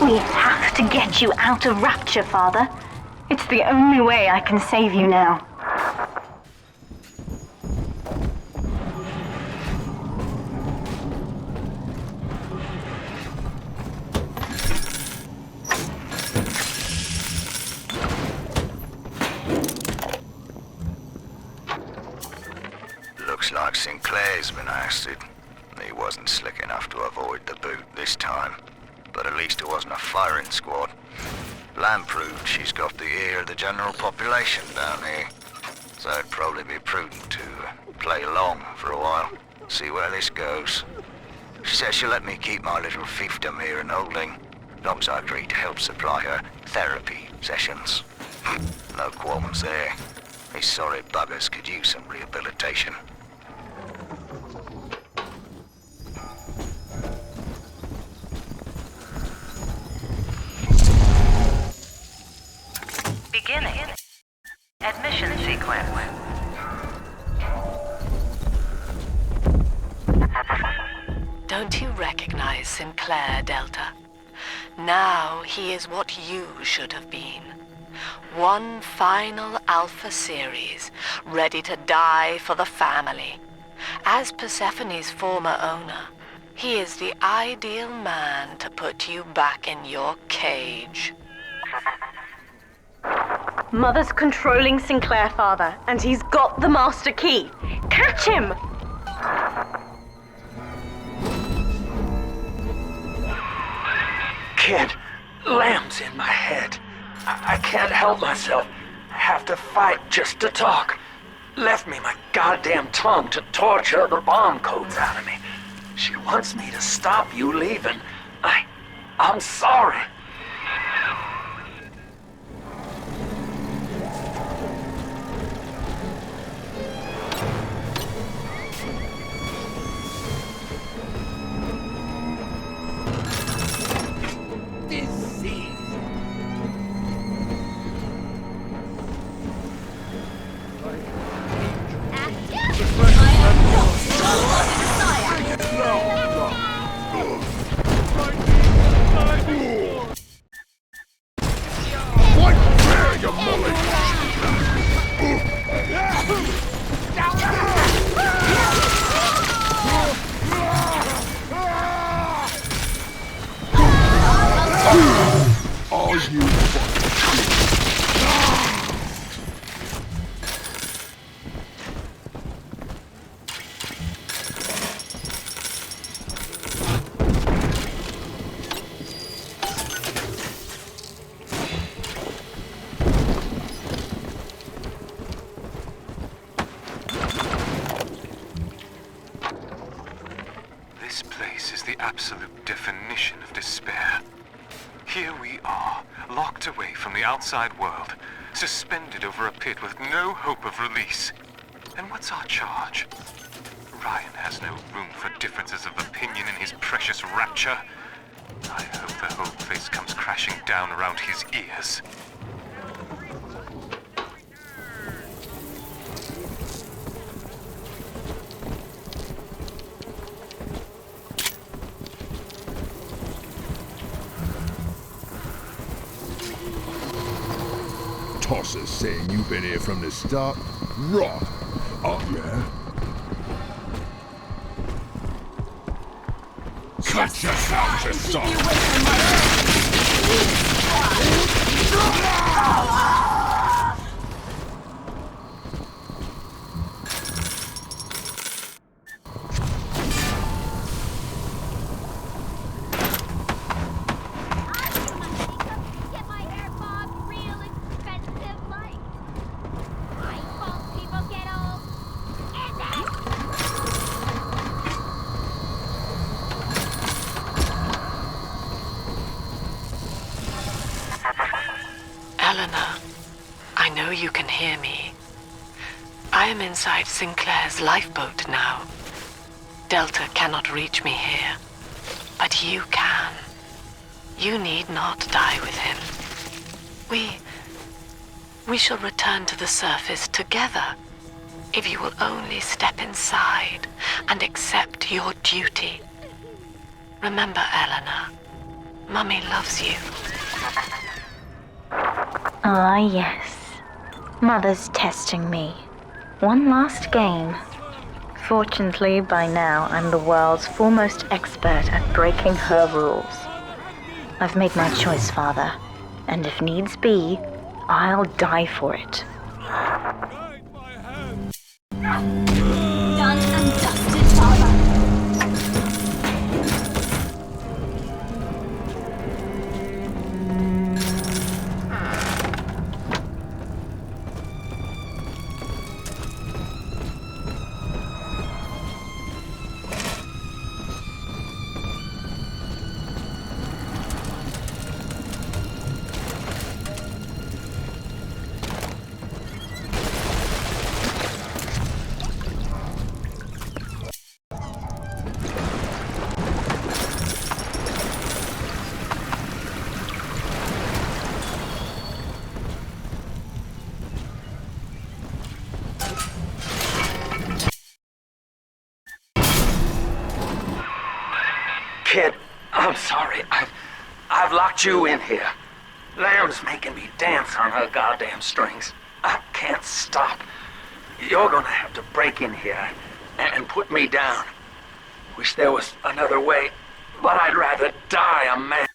We have to get you out of Rapture, Father. It's the only way I can save you now. Looks like Sinclair's been ousted. He wasn't slick enough to avoid the boot this time. But at least it wasn't a firing squad. Lamb proved she's got the ear of the general population down here. So it'd probably be prudent to play along for a while, see where this goes. She says she'll let me keep my little fiefdom here in holding, as long as I agree to help supply her therapy sessions. No qualms there. These sorry buggers could use some rehabilitation. Beginning. Admission sequence. Don't you recognize Sinclair, Delta? Now he is what you should have been. One final Alpha series, ready to die for the family. As Persephone's former owner, he is the ideal man to put you back in your cage. Mother's controlling Sinclair, Father, and he's got the master key. Catch him! Kid, Lamb's in my head. I can't help myself. Have to fight just to talk. Left me my goddamn tongue to torture the bomb codes out of me. She wants me to stop you leaving. I'm sorry. This place is the absolute definition of despair. Here we are, locked away from the outside world, suspended over a pit with no hope of release. And what's our charge? Ryan has no room for differences of opinion in his precious Rapture. I hope the whole place comes crashing down around his ears. Tosser's saying you've been here from the start. Rot. Oh, yeah? Cut yourself to salt. Eleanor, I know you can hear me. I am inside Sinclair's lifeboat now. Delta cannot reach me here, but you can. You need not die with him. We shall return to the surface together, if you will only step inside and accept your duty. Remember, Eleanor, Mummy loves you. Ah, yes. Mother's testing me. One last game. Fortunately, by now, I'm the world's foremost expert at breaking her rules. I've made my choice, Father, and if needs be, I'll die for it. Done and dusted, Father. Kid, I'm sorry. I've locked you in here. Lamb's making me dance on her goddamn strings. I can't stop. You're gonna have to break in here and put me down. Wish there was another way, but I'd rather die a man.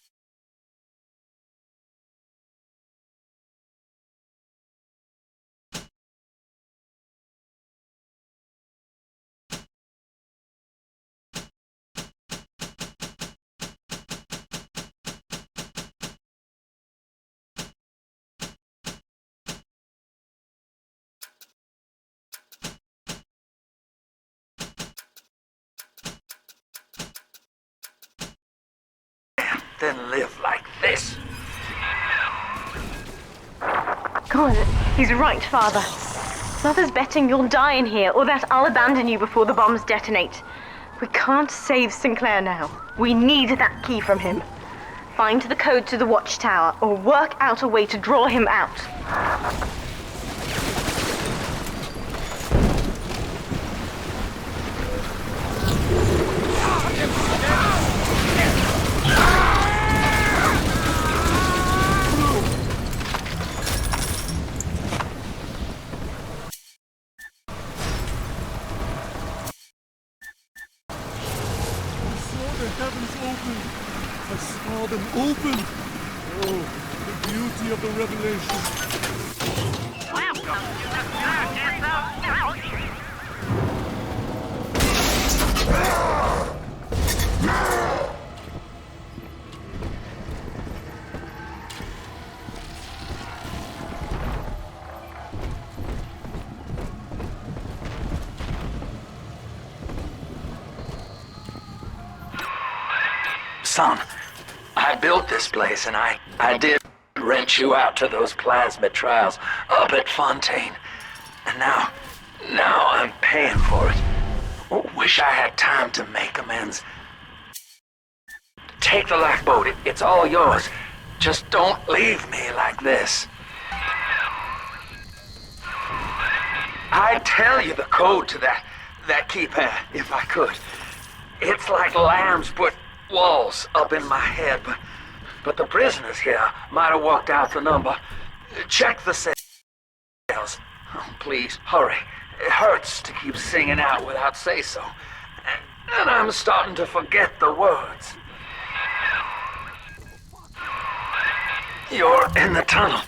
Than live like this. God, he's right, Father. Mother's betting you'll die in here, or that I'll abandon you before the bombs detonate. We can't save Sinclair now. We need that key from him. Find the code to the watchtower, or work out a way to draw him out. I saw them open! Oh, the beauty of the revelation! Son, I built this place and I did rent you out to those plasmid trials up at Fontaine. And now I'm paying for it. Wish I had time to make amends. Take the lifeboat, it's all yours. Just don't leave me like this. I'd tell you the code to that keypad if I could. It's like Lamb's put walls up in my head, but the prisoners here might have walked out the number. Check the cells. Oh, please, hurry. It hurts to keep singing out without say-so. And I'm starting to forget the words. You're in the tunnel.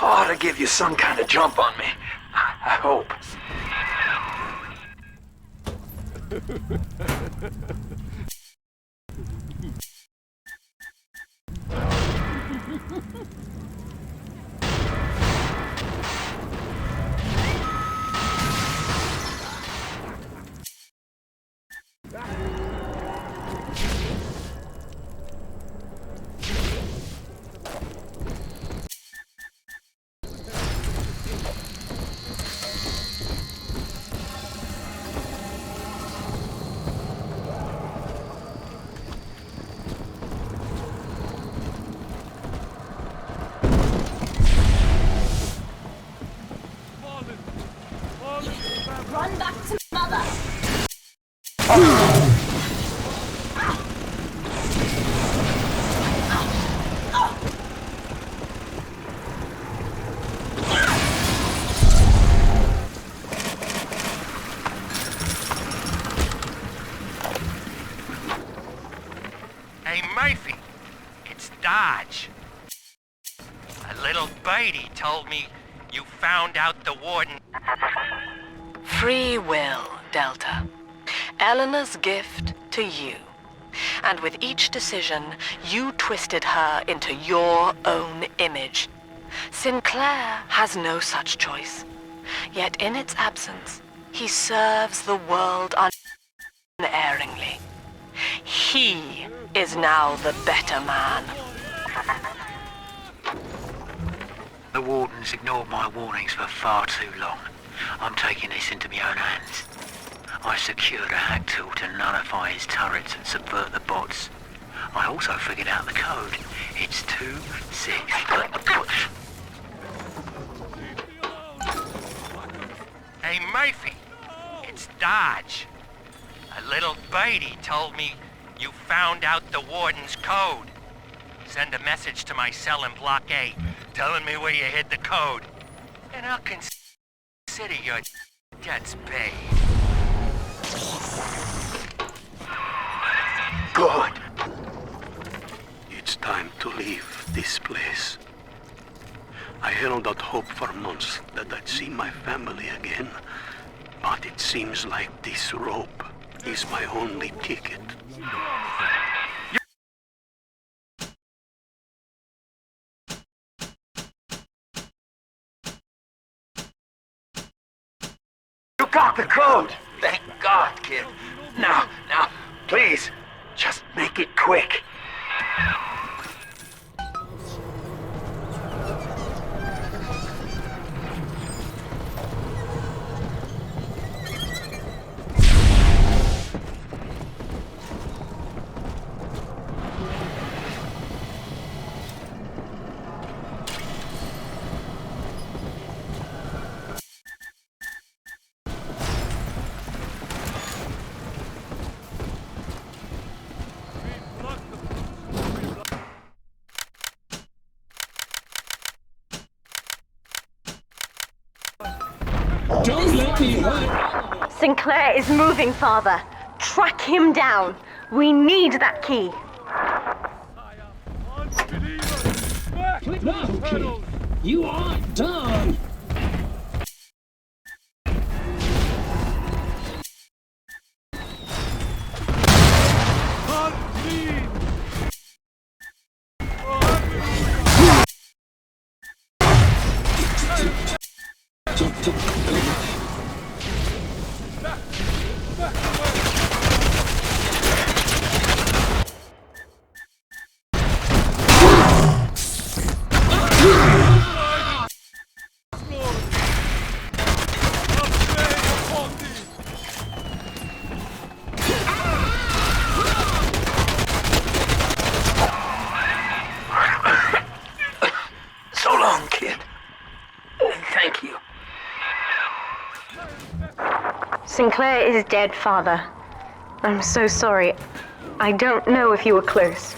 Ought to give you some kind of jump on me. I hope. Run back to Mother. Hey, Murphy, it's Dodge. A little birdie told me you found out the warden. Free will, Delta. Eleanor's gift to you. And with each decision, you twisted her into your own image. Sinclair has no such choice. Yet in its absence, he serves the world unerringly. He is now the better man. The Warden's ignored my warnings for far too long. I'm taking this into my own hands. I secured a hack tool to nullify his turrets and subvert the bots. I also figured out the code. It's 2-6. Hey, Murphy, it's Dodge. A little birdie told me you found out the warden's code. Send a message to my cell in Block A, telling me where you hid the code. And I'll consider your debts paid. Good. It's time to leave this place. I held out hope for months that I'd see my family again, but it seems like this rope is my only ticket. You got the code! Thank God, kid. Now, please, just make it quick. Don't let me hurt. Sinclair is moving, Father. Track him down. We need that key. No, kid. You aren't done. So long, kid. Thank you. Sinclair is dead, Father. I'm so sorry. I don't know if you were close.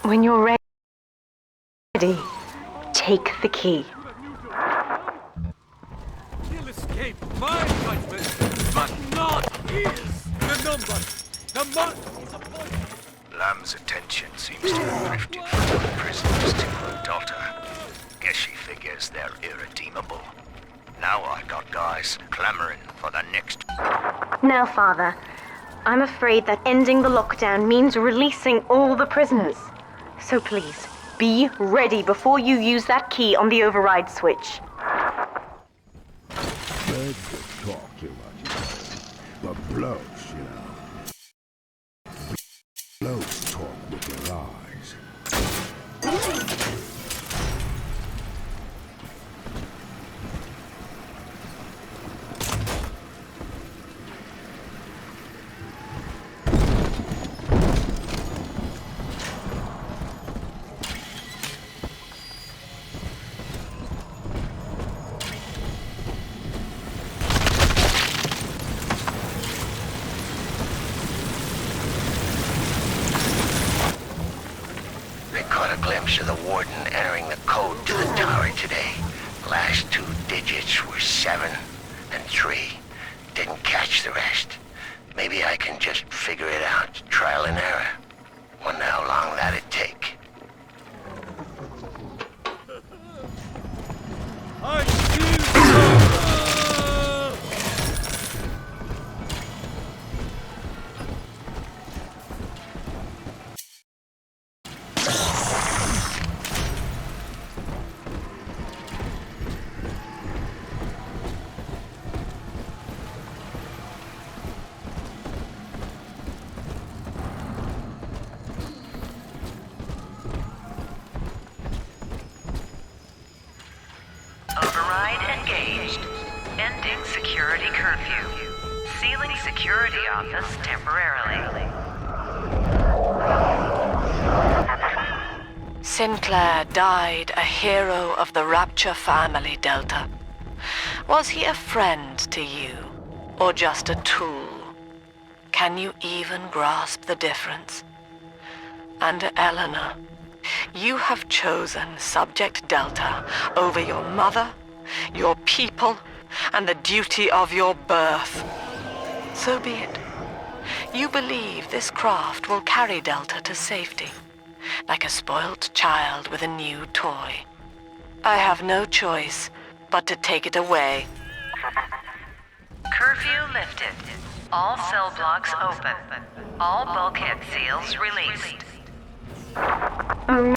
When you're ready, take the key. He'll escape my judgment, but not his. The number. The mark is appointed. Lamb's attention seems to have drifted from the prisoners to her daughter. Guess she figures they're irredeemable. Now I got guys clamoring for the next. Now, Father, I'm afraid that ending the lockdown means releasing all the prisoners. So please, be ready before you use that key on the override switch. Birds that talk too much, but blokes, you know. Blokes talk with their eyes. Of the warden entering the code to the tower today. Last two digits were 7 and 3. Didn't catch the rest. Maybe I can just figure it out. Trial and error. Wonder security curfew. Sealing security office temporarily. Sinclair died a hero of the Rapture family, Delta. Was he a friend to you, or just a tool? Can you even grasp the difference? And Eleanor, you have chosen Subject Delta over your mother, your people, and the duty of your birth. So be it. You believe this craft will carry Delta to safety, like a spoilt child with a new toy. I have no choice but to take it away. Curfew lifted. All cell blocks open. All bulkhead seals released. Oh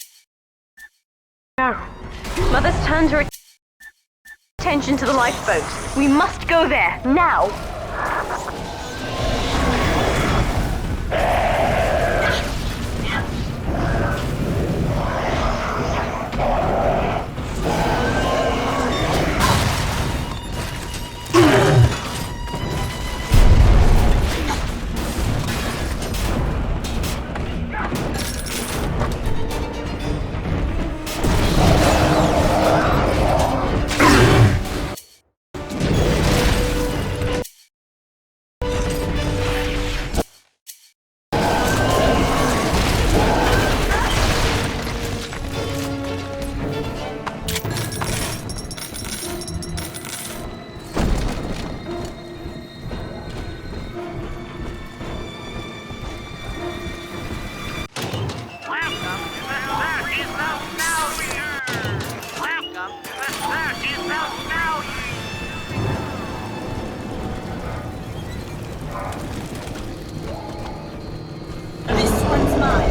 no. Mother's turned her attention to the lifeboat. We must go there, now! This one's mine.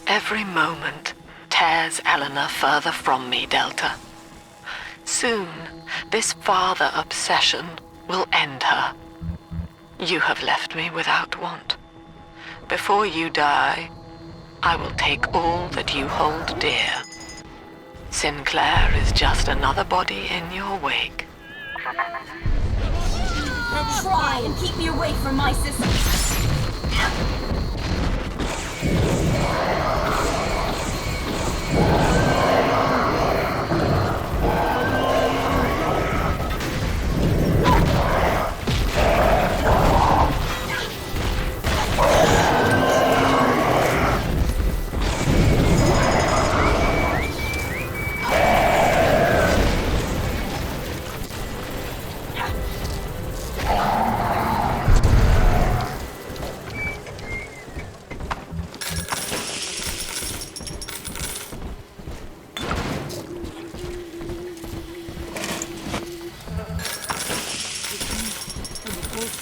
Every moment tears Eleanor further from me, Delta. Soon, this father obsession will end her. You have left me without want. Before you die, I will take all that you hold dear. Sinclair is just another body in your wake. Try and keep me away from my sister.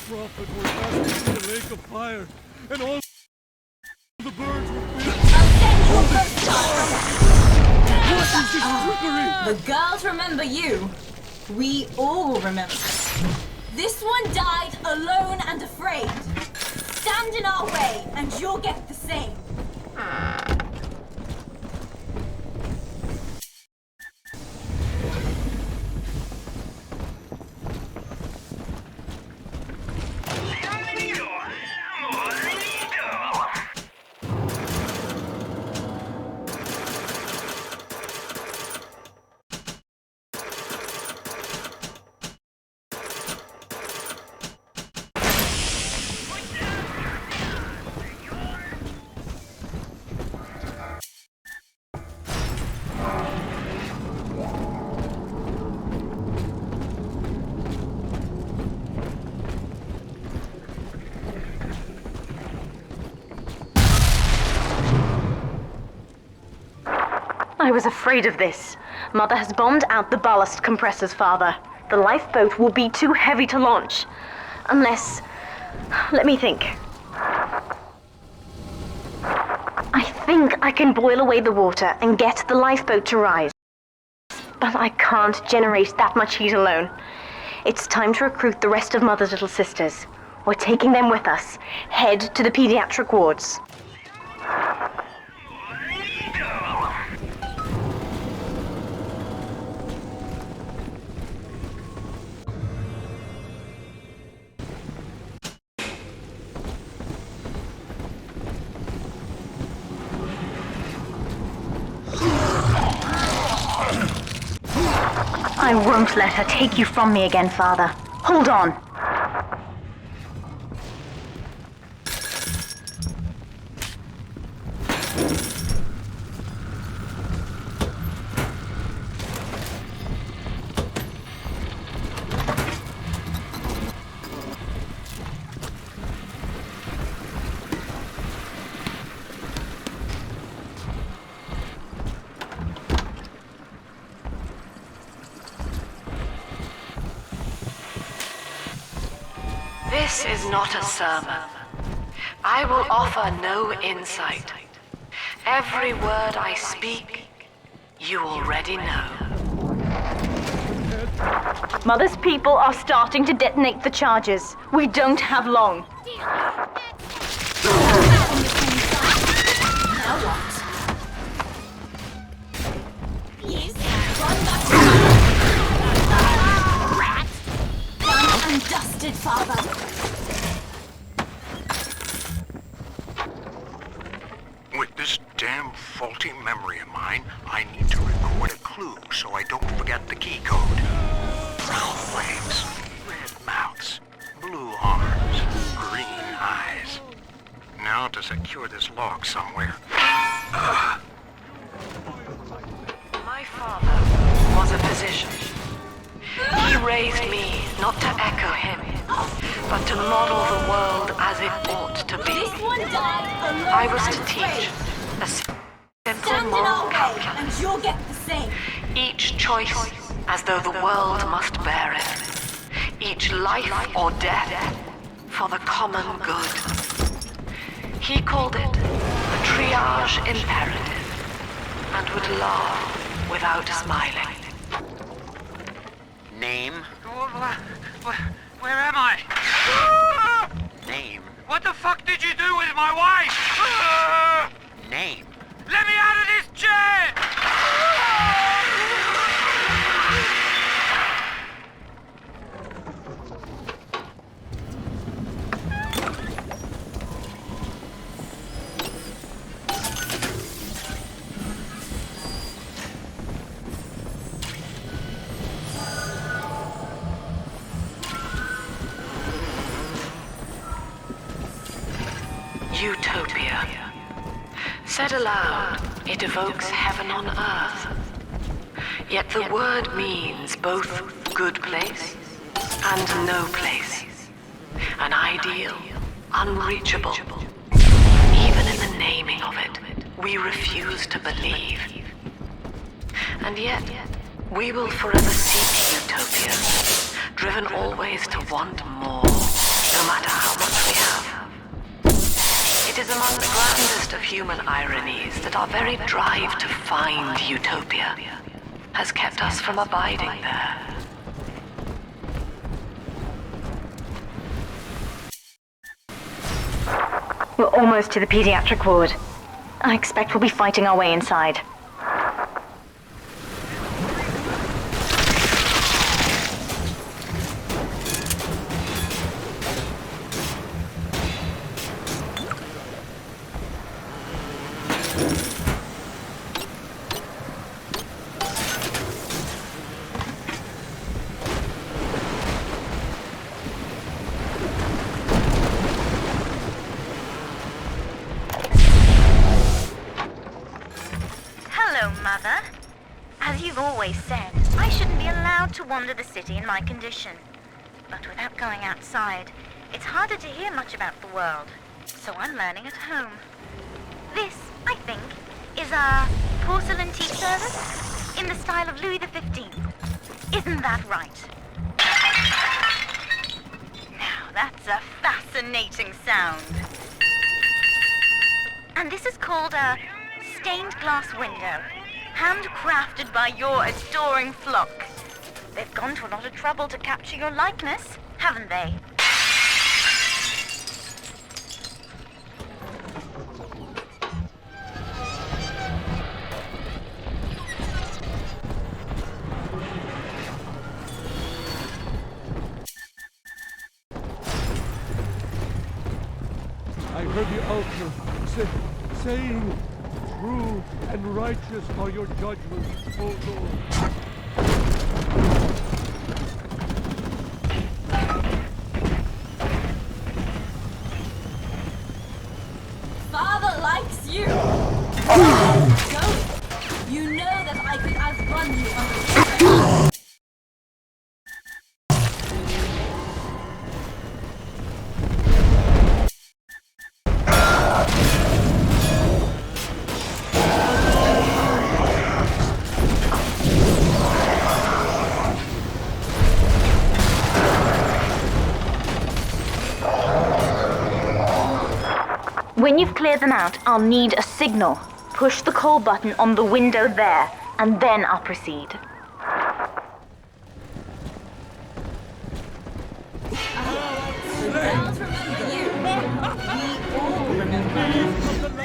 Prophet were cast into the lake of fire, and all the birds were filled. What is this trickery? The girls remember you. We all remember. This one died alone and afraid. Stand in our way, and you'll get the same. I was afraid of this. Mother has bombed out the ballast compressors, Father. The lifeboat will be too heavy to launch. Unless... Let me think. I think I can boil away the water and get the lifeboat to rise. But I can't generate that much heat alone. It's time to recruit the rest of Mother's little sisters. We're taking them with us. Head to the pediatric wards. I won't let her take you from me again, Father. Hold on. This is not a sermon. I will offer no insight. Every word I speak, you already know. Mother's people are starting to detonate the charges. We don't have long. Now what? Yes, run back to rat. Done and dusted, Father. With this damn faulty memory of mine, I need to record a clue so I don't forget the key code. Brown flames, red mouths, blue arms, green eyes. Now to secure this log somewhere. My father was a physician. He raised me not to echo him, but to model the world as it ought to be. This one died alone. I was to and teach afraid. a simple Stand in our moral way, calculus. and you'll get the same. Each choice as though the world must bear it. Each life or death for the common good. He called it the triage imperative and would laugh without smiling. Name? Where am I? Name? What the fuck did you do with my wife? Name? Let me out of this chair! Utopia. Said aloud, it evokes heaven on earth. Yet the word means both good place and no place. An ideal, unreachable. Even in the naming of it, we refuse to believe. And yet, we will forever seek utopia, driven always to want more, no matter how much we have. It is among the grandest of human ironies that our very drive to find utopia has kept us from abiding there. We're almost to the pediatric ward. I expect we'll be fighting our way inside. Mother. As you've always said, I shouldn't be allowed to wander the city in my condition. But without going outside, it's harder to hear much about the world. So I'm learning at home. This, I think, is a porcelain tea service in the style of Louis XV. Isn't that right? Now, that's a fascinating sound. And this is called a stained glass window, handcrafted by your adoring flock. They've gone to a lot of trouble to capture your likeness, haven't they? I heard the altar saying, "True and righteous are your judgments, O Lord." Father likes you! Go! You know that I could outrun you on the trail. When you've cleared them out, I'll need a signal. Push the call button on the window there, and then I'll proceed. Don't remember you. We all remember.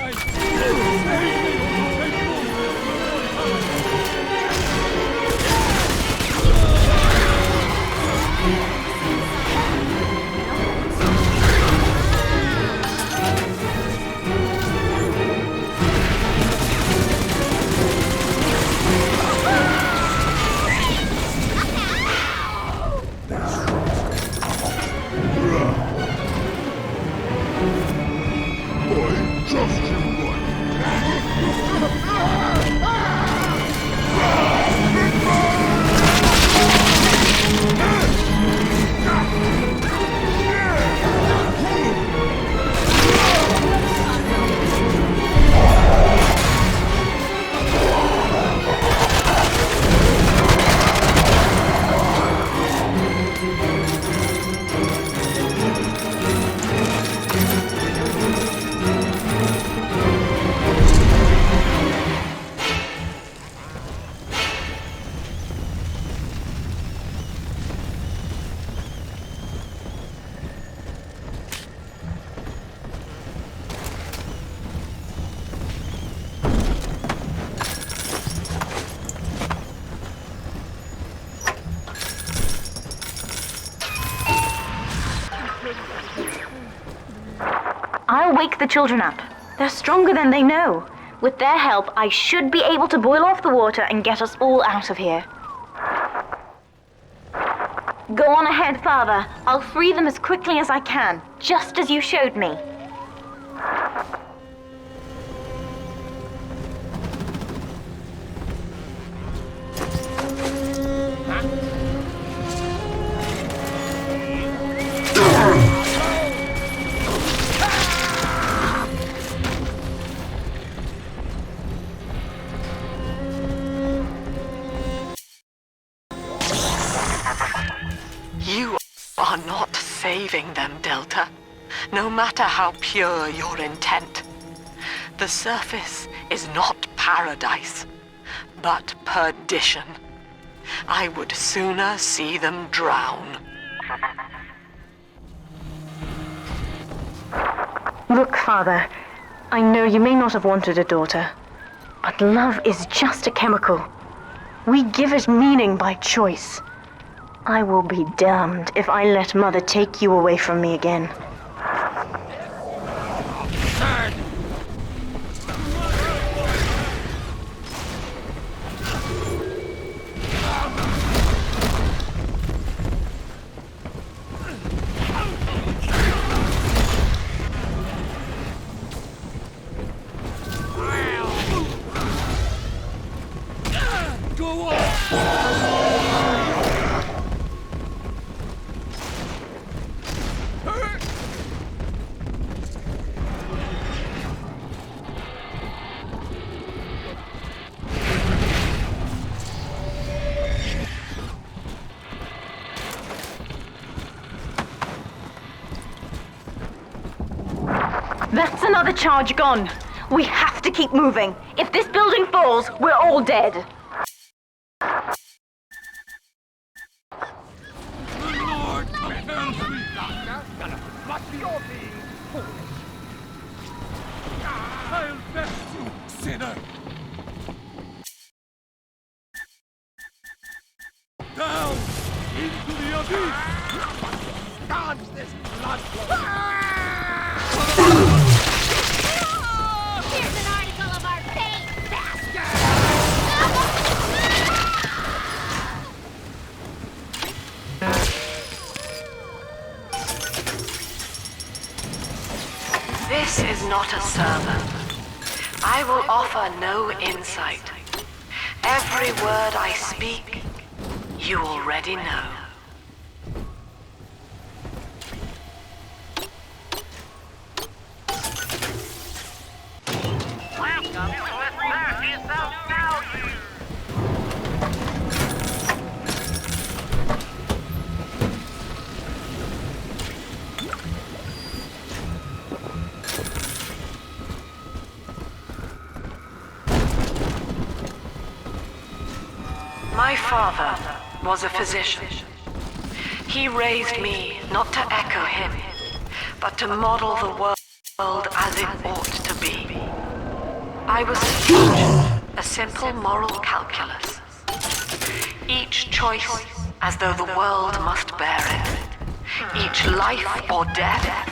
I'll wake the children up. They're stronger than they know. With their help, I should be able to boil off the water and get us all out of here. Go on ahead, Father. I'll free them as quickly as I can, just as you showed me. You are not saving them, Delta, no matter how pure your intent. The surface is not paradise, but perdition. I would sooner see them drown. Look, Father, I know you may not have wanted a daughter, but love is just a chemical. We give it meaning by choice. I will be damned if I let Mother take you away from me again. Go on! That's another charge gone. We have to keep moving. If this building falls, we're all dead. The Lord help me, Doctor. Must be all being foolish. I'll vex you, sinner. Down into the abyss. Dodge this blood flow. Here's an article of our fate, bastard! This is not a sermon. I will offer no insight. Every word I speak, you already know. Welcome to the circus of value! My father was a physician. He raised me not to echo him, but to model the world as it ought to be. I was to teach a simple moral calculus. Each choice as though the world must bear it. Each life or death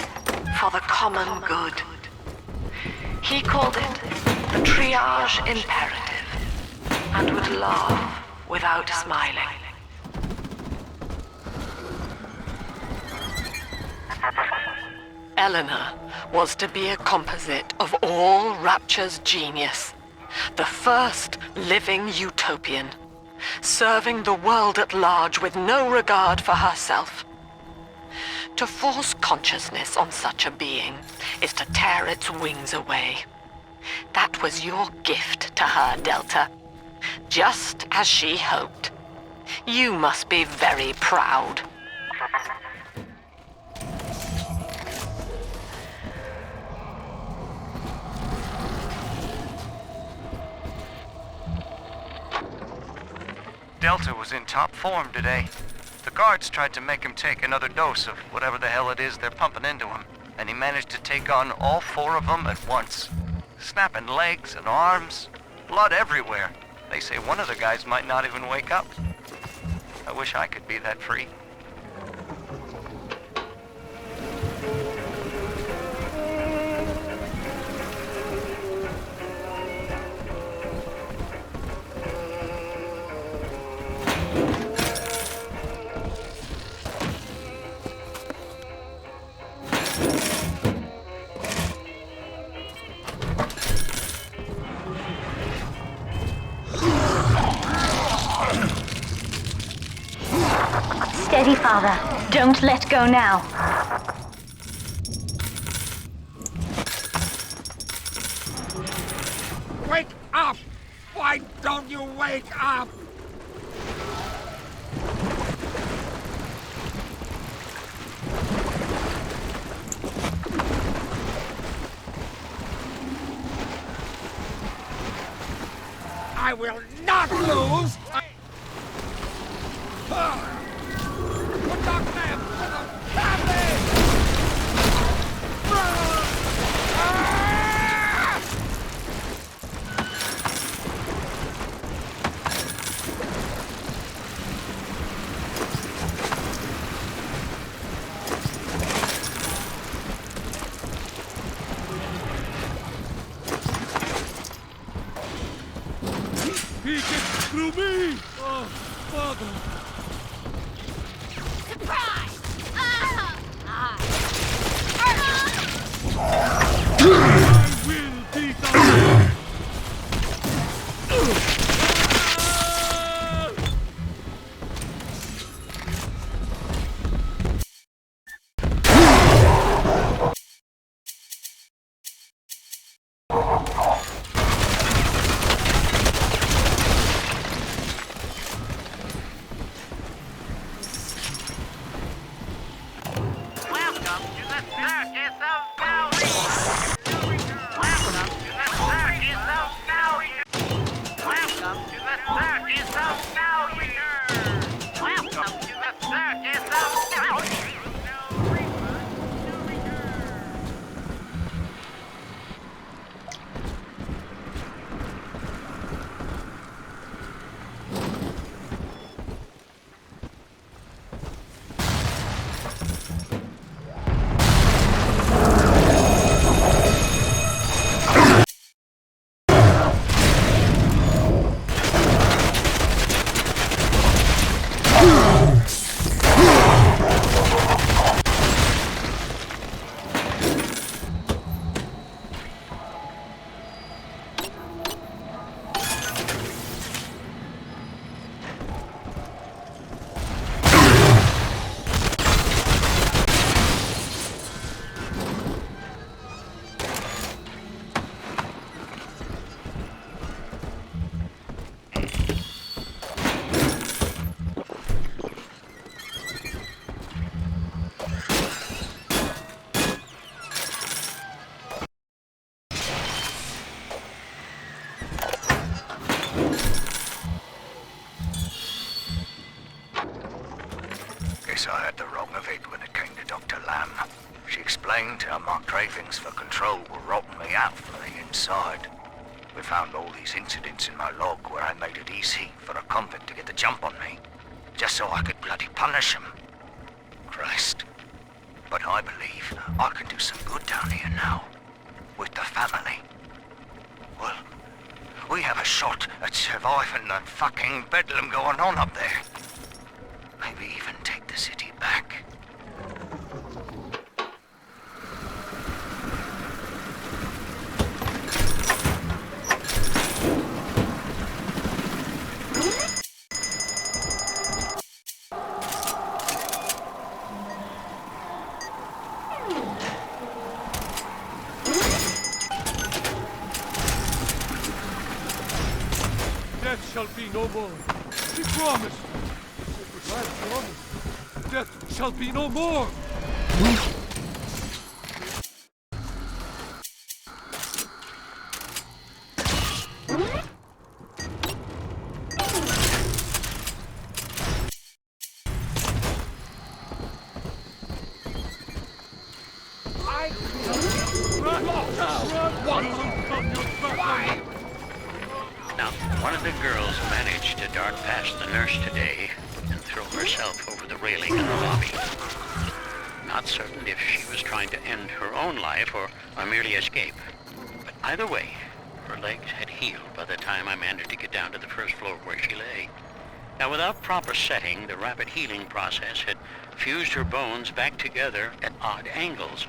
for the common good. He called it the triage imperative, and would laugh without smiling. Eleanor was to be a composite of all Rapture's genius. The first living utopian, serving the world at large with no regard for herself. To force consciousness on such a being is to tear its wings away. That was your gift to her, Delta. Just as she hoped. You must be very proud. Delta was in top form today. The guards tried to make him take another dose of whatever the hell it is they're pumping into him, and he managed to take on all 4 of them at once. Snapping legs and arms, blood everywhere. They say one of the guys might not even wake up. I wish I could be that free. Steady, Father. Don't let go now. Wake up! Why don't you wake up? I will not lose! Put that man to the family! He gets through me! Oh, Father! Surprise! I will be the... Welcome to the circus of value! cravings for control were rotting me out from the inside. We found all these incidents in my log where I made it easy for a convict to get the jump on me, just so I could bloody punish him. Christ. But I believe I can do some good down here now, with the family. Well, we have a shot at surviving the fucking bedlam going on up there. Maybe even take the city back. Death shall be no more. We promise. I promise. Death shall be no more. Now, one of the girls managed to dart past the nurse today and throw herself over the railing in the lobby. Not certain if she was trying to end her own life or merely escape. But either way, her legs had healed by the time I managed to get down to the first floor where she lay. Now, without proper setting, the rapid healing process had fused her bones back together at odd angles.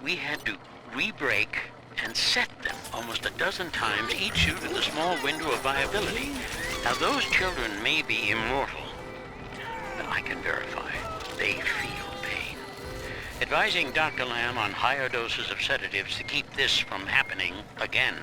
We had to re-break and set them almost a dozen times, each due to the small window of viability. Now, those children may be immortal, but I can verify they feel pain. Advising Dr. Lamb on higher doses of sedatives to keep this from happening again.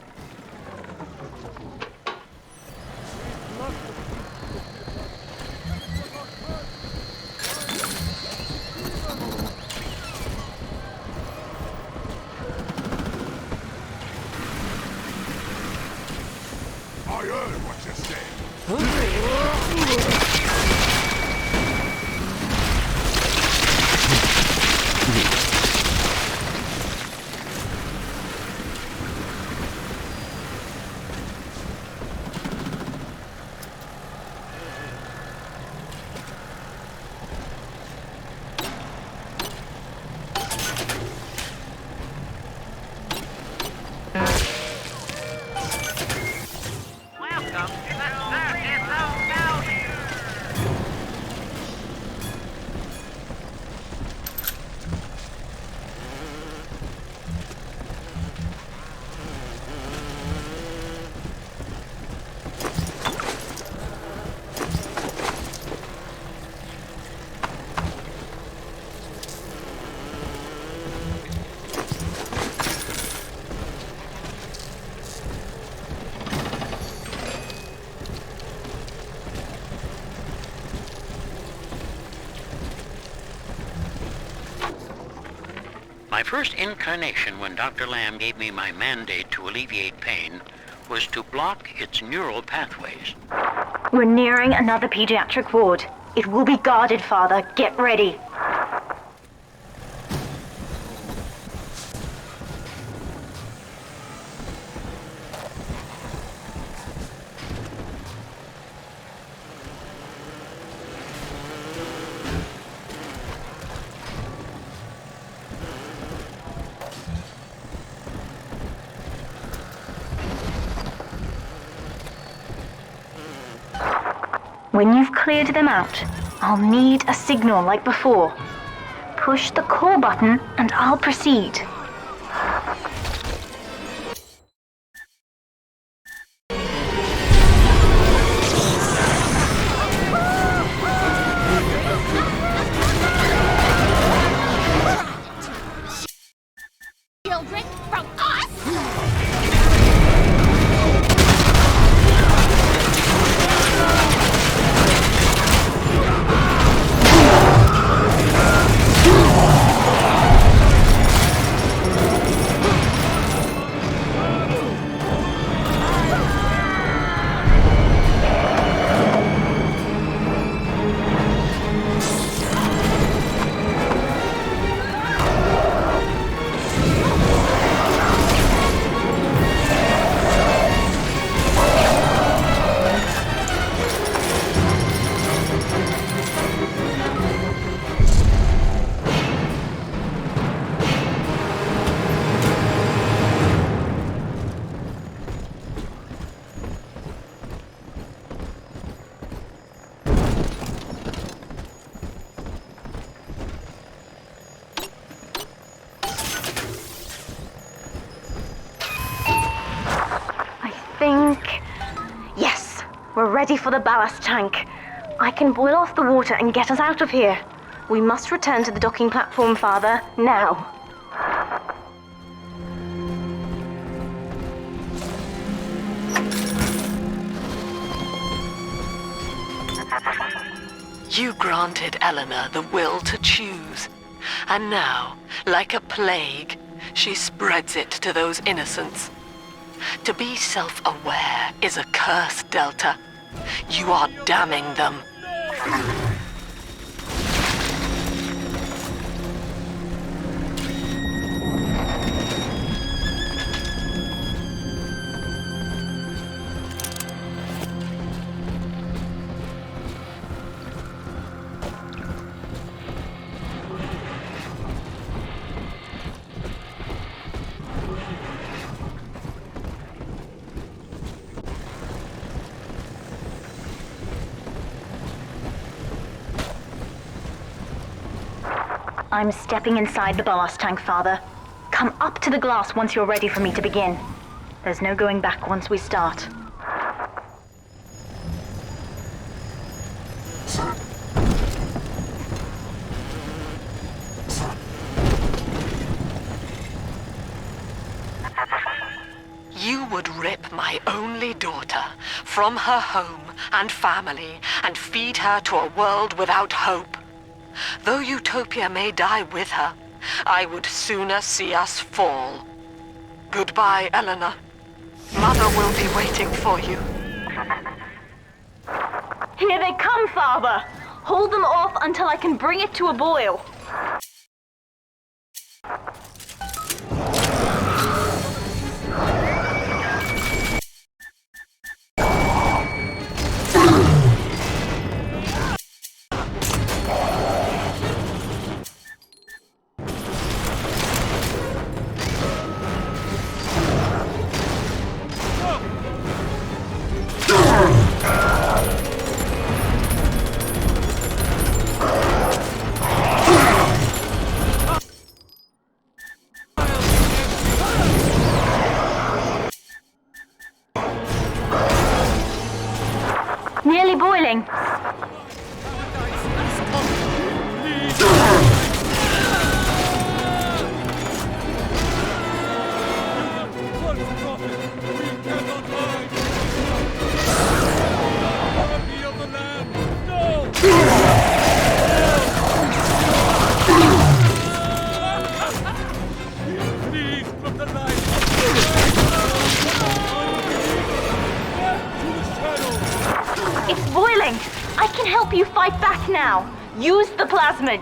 I heard what you said. My first incarnation when Dr. Lamb gave me my mandate to alleviate pain was to block its neural pathways. We're nearing another pediatric ward. It will be guarded, Father. Get ready. When you've cleared them out, I'll need a signal like before. Push the call button and I'll proceed. Children from us? We're ready for the ballast tank. I can boil off the water and get us out of here. We must return to the docking platform, Father, now. You granted Eleanor the will to choose, and now, like a plague, she spreads it to those innocents. To be self-aware is a curse, Delta. You are damning them. I'm stepping inside the ballast tank, Father. Come up to the glass once you're ready for me to begin. There's no going back once we start. You would rip my only daughter from her home and family and feed her to a world without hope. Though Utopia may die with her, I would sooner see us fall. Goodbye, Eleanor. Mother will be waiting for you. Here they come, Father! Hold them off until I can bring it to a boil. Nearly boiling. It's boiling! I can help you fight back now! Use the plasmid!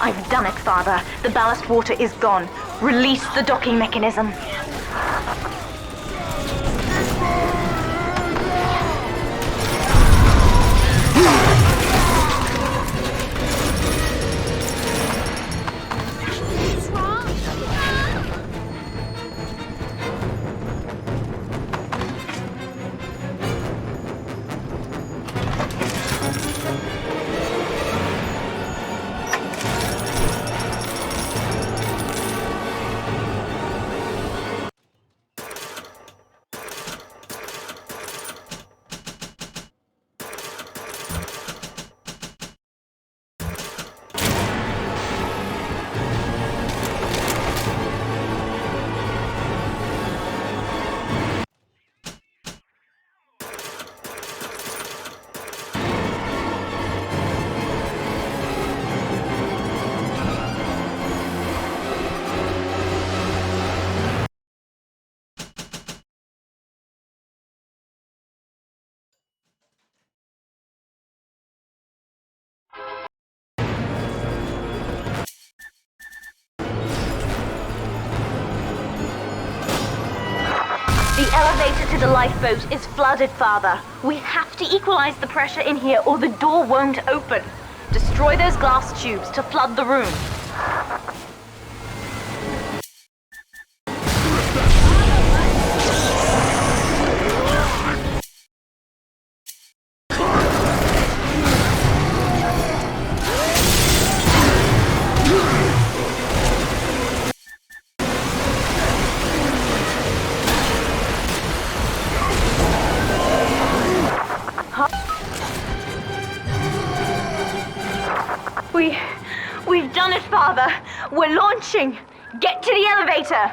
I've done it, Father. The ballast water is gone. Release the docking mechanism. The elevator to the lifeboat is flooded, Father. We have to equalize the pressure in here or the door won't open. Destroy those glass tubes to flood the room. We've done it, Father. We're launching. Get to the elevator.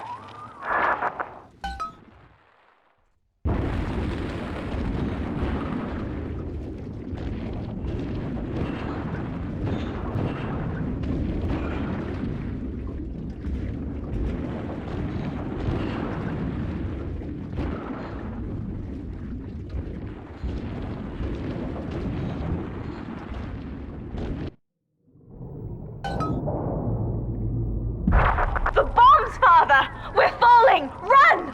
The bombs, Father! We're falling! Run!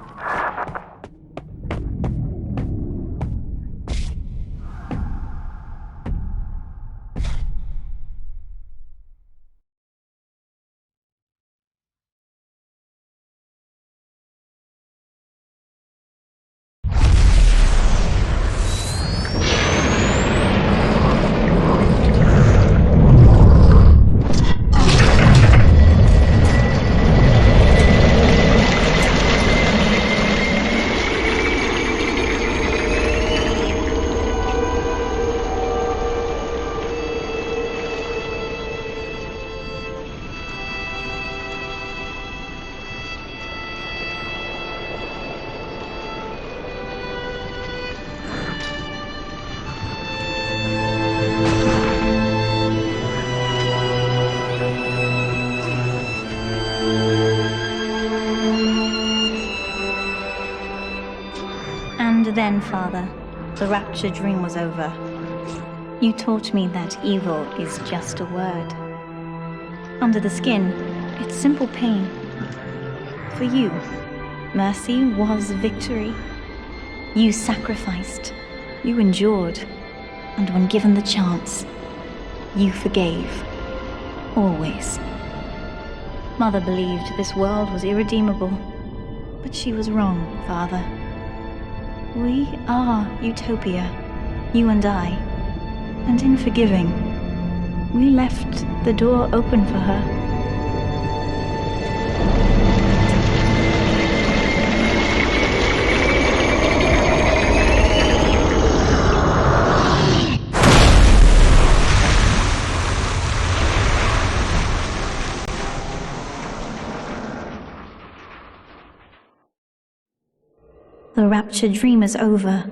And then, Father, the Rapture dream was over. You taught me that evil is just a word. Under the skin, it's simple pain. For you, mercy was victory. You sacrificed, you endured, and when given the chance, you forgave. Always. Mother believed this world was irredeemable, but she was wrong, Father. We are Utopia, you and I, and in forgiving, we left the door open for her. The Rapture dream is over,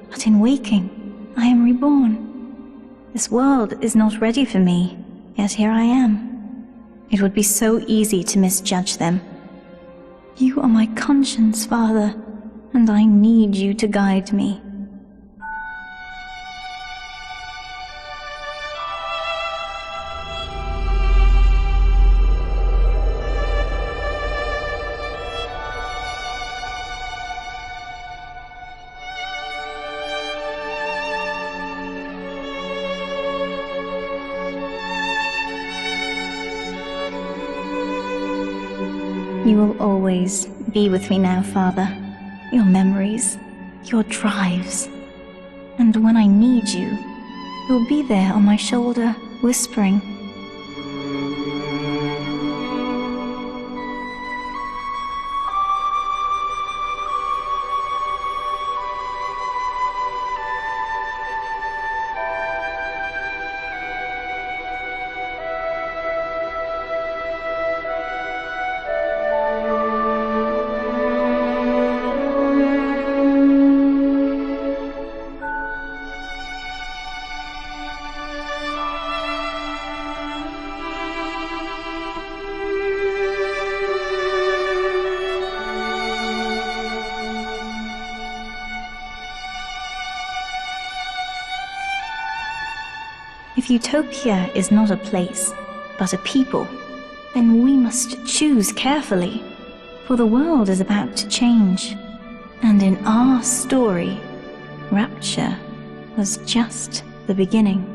but in waking, I am reborn. This world is not ready for me, yet here I am. It would be so easy to misjudge them. You are my conscience, Father, and I need you to guide me. You will always be with me now, Father. Your memories, your drives. And when I need you, you'll be there on my shoulder, whispering. If Utopia is not a place, but a people, then we must choose carefully, for the world is about to change. And in our story, Rapture was just the beginning.